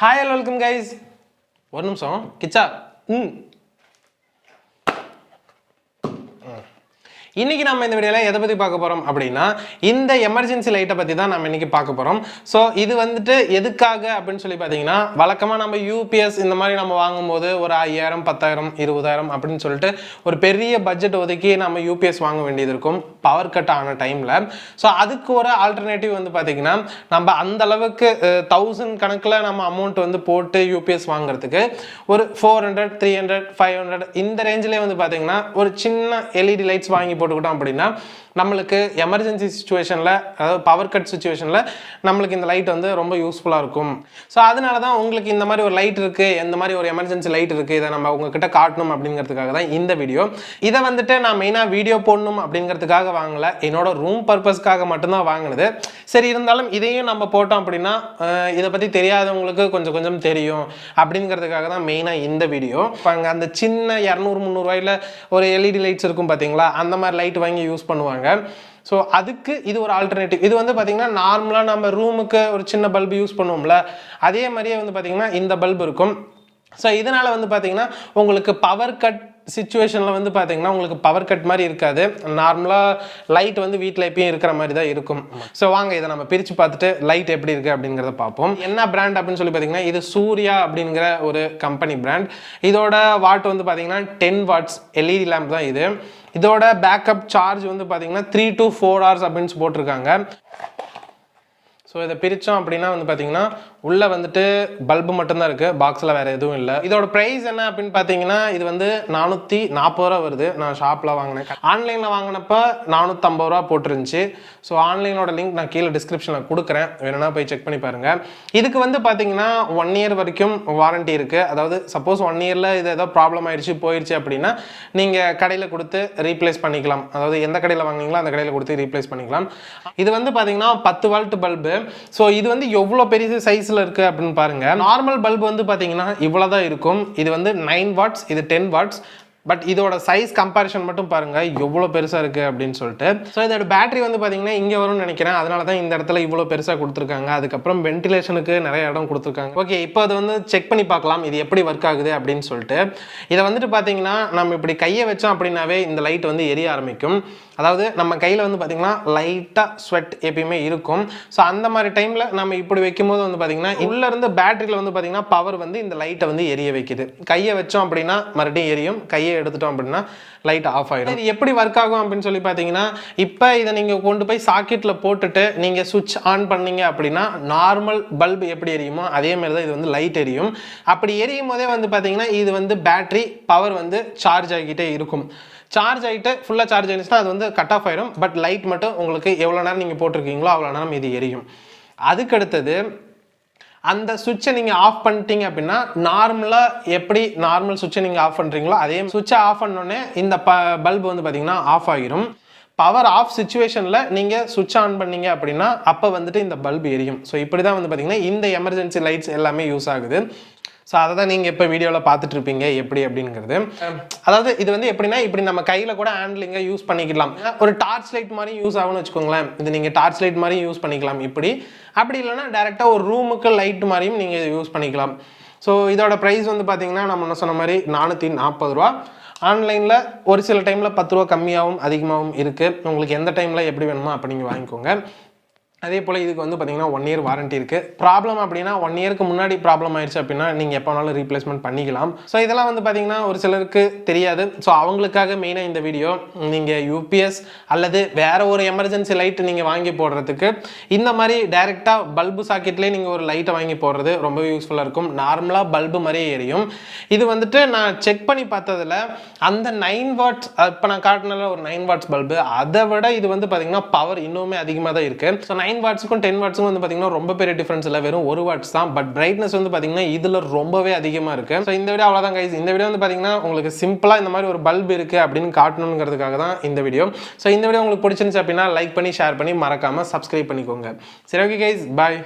Hi, hello, welcome guys. ஒரு நிமிஷம் கிச்சா இன்னைக்கு நம்ம இந்த வீடியோல எதை பத்தி பார்க்க போறோம் அப்படின்னா இந்த எமர்ஜென்சி லைட்டை பத்தி தான் நம்ம இன்னைக்கு பார்க்க போறோம். ஸோ இது வந்துட்டு எதுக்காக அப்படின்னு சொல்லி பார்த்தீங்கன்னா வழக்கமாக நம்ம யூபிஎஸ் இந்த மாதிரி நம்ம வாங்கும்போது ஒரு 5000 10,000 20,000 அப்படின்னு சொல்லிட்டு ஒரு பெரிய பட்ஜெட் ஒதுக்கி நம்ம யூபிஎஸ் வாங்க வேண்டியது இருக்கும் பவர் கட் ஆன டைம்ல. ஸோ அதுக்கு ஒரு ஆல்டர்னேட்டிவ் வந்து பார்த்தீங்கன்னா நம்ம அந்த அளவுக்கு 1000 கணக்கில் நம்ம அமௌண்ட் வந்து போட்டு யூபிஎஸ் வாங்குறதுக்கு ஒரு 400 300 500 இந்த ரேஞ்சிலே வந்து பார்த்தீங்கன்னா ஒரு சின்ன எல்இடி லைட்ஸ் வாங்கி போட்டுக்கிட்டோம் அப்படின்னா நம்மளுக்கு எமர்ஜென்சி சுச்சுவேஷனில் அதாவது பவர் கட் சுச்சுவேஷனில் நம்மளுக்கு இந்த லைட் வந்து ரொம்ப யூஸ்ஃபுல்லாக இருக்கும். ஸோ அதனால தான் உங்களுக்கு இந்த மாதிரி ஒரு லைட் இருக்குது, இந்த மாதிரி ஒரு எமர்ஜென்சி லைட் இருக்குது, இதை நம்ம உங்ககிட்ட காட்டணும் அப்படிங்கிறதுக்காக தான் இந்த வீடியோ. இதை வந்துட்டு நான் மெயினாக வீடியோ போடணும் அப்படிங்கிறதுக்காக வாங்கலை, என்னோட ரூம் பர்பஸ்க்காக மட்டும்தான் வாங்கினது. சரி இருந்தாலும் இதையும் நம்ம போட்டோம் அப்படின்னா இதை பற்றி தெரியாதவங்களுக்கு கொஞ்சம் கொஞ்சம் தெரியும் அப்படிங்கிறதுக்காக தான் மெயினாக இந்த வீடியோ. இப்போ அங்கே அந்த சின்ன 200-300 ரூபாயில் ஒரு எல்இடி லைட்ஸ் இருக்கும் பார்த்தீங்களா, அந்த மாதிரி லைட் வாங்கி யூஸ் பண்ணுவாங்க. ஸோ அதுக்கு இது ஒரு ஆல்டர்னேட்டிவ். இது வந்து பார்த்தீங்கன்னா நார்மலாக நம்ம ரூமுக்கு ஒரு சின்ன பல்பு யூஸ் பண்ணுவோம்ல, அதே மாதிரியே வந்து பார்த்தீங்கன்னா இந்த பல்பு இருக்கும். ஸோ இதனால் வந்து பார்த்தீங்கன்னா உங்களுக்கு பவர் கட் சிச்சுவேஷனில் வந்து பார்த்தீங்கன்னா உங்களுக்கு பவர் கட் மாதிரி இருக்காது, நார்மலாக லைட் வந்து வீட்டில் எப்பயும் இருக்கிற மாதிரி தான் இருக்கும். ஸோ வாங்க இதை நம்ம பிரித்து பார்த்துட்டு லைட் எப்படி இருக்குது அப்படிங்கிறத பார்ப்போம். என்ன பிராண்ட் அப்படின்னு சொல்லி பார்த்தீங்கன்னா இது சூர்யா அப்படிங்கிற ஒரு கம்பெனி பிராண்ட். இதோட வாட் வந்து பார்த்தீங்கன்னா 10 வாட்ஸ் எல்இடி லேம்ப் தான் இது. இதோட பேக்கப் சார்ஜ் வந்து பார்த்தீங்கன்னா 3 to 4 hours அப்படின்னு போட்டிருக்காங்க. ஸோ இதை பிரித்தோம் அப்படின்னா வந்து பார்த்தீங்கன்னா உள்ளே வந்துட்டு பல்பு மட்டும்தான் இருக்குது, பாக்ஸில் வேறு எதுவும் இல்லை. இதோட ப்ரைஸ் என்ன அப்படின்னு பார்த்தீங்கன்னா இது வந்து 440 ரூபா வருது. நான் ஷாப்பில் வாங்கினேன், ஆன்லைனில் வாங்கினப்போ 450 ரூபா போட்டுருந்துச்சு. ஸோ ஆன்லைனோட லிங்க் நான் கீழே டிஸ்கிரிப்ஷனில் கொடுக்குறேன், வேணும்னா போய் செக் பண்ணி பாருங்கள். இதுக்கு வந்து பார்த்தீங்கன்னா 1 year வரைக்கும் வாரண்ட்டி இருக்குது. அதாவது சப்போஸ் 1 yearல இது ஏதோ ப்ராப்ளம் ஆயிடுச்சு போயிடுச்சு அப்படின்னா நீங்கள் கடையில் கொடுத்து ரீப்ளேஸ் பண்ணிக்கலாம். அதாவது எந்த கடையில் வாங்கினீங்களோ அந்த கடையில் கொடுத்து ரீப்ளேஸ் பண்ணிக்கலாம். இது வந்து பார்த்தீங்கன்னா 10 வால்ட் பல்பு. ஸோ இது வந்து எவ்வளோ பெரிய சைஸில் இருக்குது அப்படின்னு பாருங்கள். நார்மல் பல்பு வந்து பார்த்தீங்கன்னா இவ்வளோ தான் இருக்கும். இது வந்து 9 வாட்ஸ், இது 10 வாட்ஸ். பட் இதோட சைஸ் கம்பேரிஷன் மட்டும் பாருங்கள் எவ்வளோ பெருசாக இருக்குது அப்படின்னு சொல்லிட்டு. ஸோ இதோட பேட்டரி வந்து பார்த்தீங்கன்னா இங்கே வரும்னு நினைக்கிறேன், அதனால தான் இந்த இடத்துல இவ்வளோ பெருசாக கொடுத்துருக்காங்க. அதுக்கப்புறம் வென்டிலேஷனுக்கு நிறைய இடம் கொடுத்துருக்காங்க. ஓகே, இப்போ அதை வந்து செக் பண்ணி பார்க்கலாம் இது எப்படி ஒர்க் ஆகுது அப்படின்னு சொல்லிட்டு. இதை வந்துட்டு பார்த்தீங்கன்னா நம்ம இப்படி கையை வச்சோம் அப்படின்னாவே இந்த லைட் வந்து எரிய ஆரம்பிக்கும். அதாவது நம்ம கையில் வந்து பார்த்திங்கன்னா லைட்டாக ஸ்வெட் எப்பயுமே இருக்கும். ஸோ அந்த மாதிரி டைமில் நம்ம இப்படி வைக்கும்போது வந்து பார்த்திங்கன்னா உள்ளேருந்து பேட்டரியில் வந்து பார்த்திங்கன்னா பவர் வந்து இந்த லைட்டை வந்து எரிய வைக்குது. கையை வச்சோம் அப்படின்னா மறுபடியும் எரியும், கையை எடுத்துட்டோம் அப்படின்னா லைட் ஆஃப் ஆகிடும். இது எப்படி ஒர்க் ஆகும் அப்படின்னு சொல்லி பார்த்தீங்கன்னா இப்போ இதை நீங்கள் கொண்டு போய் சாக்கெட்டில் போட்டுட்டு நீங்கள் சுவிட்ச் ஆன் பண்ணீங்க அப்படின்னா நார்மல் பல்பு எப்படி எரியுமோ அதே மாதிரி தான் இது வந்து லைட் எரியும். அப்படி எரியும் போதே வந்து பார்த்தீங்கன்னா இது வந்து பேட்டரி பவர் வந்து சார்ஜ் ஆகிக்கிட்டே இருக்கும். சார்ஜ் ஆகிட்டு ஃபுல்லாக சார்ஜ் ஆகிடுச்சுன்னா அது வந்து கட் ஆஃப் ஆயிடும். பட் லைட் மட்டும் உங்களுக்கு எவ்வளோ நேரம் நீங்கள் போட்டிருக்கீங்களோ அவ்வளோ நேரம் இது எரியும். அதுக்கடுத்தது அந்த சுவிட்சை நீங்கள் ஆஃப் பண்ணிட்டீங்க அப்படின்னா நார்மலாக எப்படி நார்மல் சுவிட்சை நீங்கள் ஆஃப் பண்ணுறீங்களோ அதே சுவிட்சை ஆஃப் பண்ணோடனே இந்த பல்பு வந்து பார்த்தீங்கன்னா ஆஃப் ஆகிரும். பவர் ஆஃப் சுச்சுவேஷனில் நீங்கள் சுவிட்ச் ஆன் பண்ணீங்க அப்படின்னா அப்போ வந்துட்டு இந்த பல்பு எரியும். ஸோ இப்படி தான் வந்து பார்த்தீங்கன்னா இந்த எமர்ஜென்சி லைட்ஸ் எல்லாமே யூஸ் ஆகுது. ஸோ அதை தான் நீங்கள் இப்போ வீடியோவில் பார்த்துட்டு இருப்பீங்க எப்படி அப்படிங்கிறது. அதாவது இது வந்து எப்படின்னா இப்படி நம்ம கையில் கூட ஹேண்ட்லிங்கை யூஸ் பண்ணிக்கலாம். ஒரு டார்ச் லைட் மாதிரி யூஸ் ஆகும்னு வச்சுக்கோங்களேன். இது நீங்கள் டார்ச் லைட் மாதிரி யூஸ் பண்ணிக்கலாம் இப்படி. அப்படி இல்லைன்னா டேரெக்டாக ஒரு ரூமுக்கு லைட் மாதிரியும் நீங்கள் யூஸ் பண்ணிக்கலாம். ஸோ இதோட ப்ரைஸ் வந்து பார்த்தீங்கன்னா நம்ம என்ன சொன்ன மாதிரி 440 ரூபா. ஆன்லைனில் ஒரு சில டைமில் 10 ரூபா கம்மியாகவும் அதிகமாகவும் இருக்குது. உங்களுக்கு எந்த டைமில் எப்படி வேணுமோ அப்போ நீங்கள் வாங்கிக்கோங்க. அதே போல் இதுக்கு வந்து பார்த்தீங்கன்னா 1 year வாரண்ட்டி இருக்குது. ப்ராப்ளம் அப்படின்னா 1 yearக்கு முன்னாடி ப்ராப்ளம் ஆயிடுச்சு அப்படின்னா நீங்கள் எப்போ வேணாலும் ரீப்ளேஸ்மெண்ட் பண்ணிக்கலாம். ஸோ இதெல்லாம் வந்து பார்த்தீங்கன்னா ஒரு சிலருக்கு தெரியாது. ஸோ அவங்களுக்காக மெயினாக இந்த வீடியோ. நீங்கள் யூபிஎஸ் அல்லது வேறு ஒரு எமர்ஜென்சி லைட்டு நீங்கள் வாங்கி போடுறதுக்கு இந்த மாதிரி டைரெக்டாக பல்பு சாக்கெட்லேயே நீங்கள் ஒரு லைட்டை வாங்கி போடுறது ரொம்ப யூஸ்ஃபுல்லாக இருக்கும். நார்மலாக பல்பு மாதிரியே எரியும். இது வந்துட்டு நான் செக் பண்ணி பார்த்ததில் அந்த 9 வாட்ஸ் இப்போ நான் காட்டினால ஒரு 9 வாட்ஸ் பல்பு அதை விட இது வந்து பார்த்தீங்கன்னா பவர் இன்னுமே அதிகமாக தான் இருக்குது. ஸோ 9 வாட்ஸுக்கும் 10 வாட்ஸுக்கும் வந்து பார்த்தீங்கன்னா ரொம்ப பெரிய டிஃபரன்ஸ் இல்லை, வெறும் 1 வாட்ஸ் தான். பட் பிரைட்னஸ் வந்து பார்த்தீங்கன்னா இதில் ரொம்பவே அதிகமாக இருக்குது. ஸோ இந்த வீடியோ அவ்வளோதான் கைஸ். இந்த வீடியோ வந்து பார்த்தீங்கன்னா உங்களுக்கு சிம்பிளாக இந்த மாதிரி ஒரு பல்ப் இருக்குது அப்படின்னு காட்டணுங்கிறதுக்காக தான் இந்த வீடியோ. ஸோ இந்த வீடியோ உங்களுக்கு பிடிச்சிருந்துச்சு அப்படின்னா லைக் பண்ணி ஷேர் பண்ணி மறக்காமல் சப்ஸ்கிரைப் பண்ணிக்கோங்க. சரி, ஓகே கைஸ், பாய்.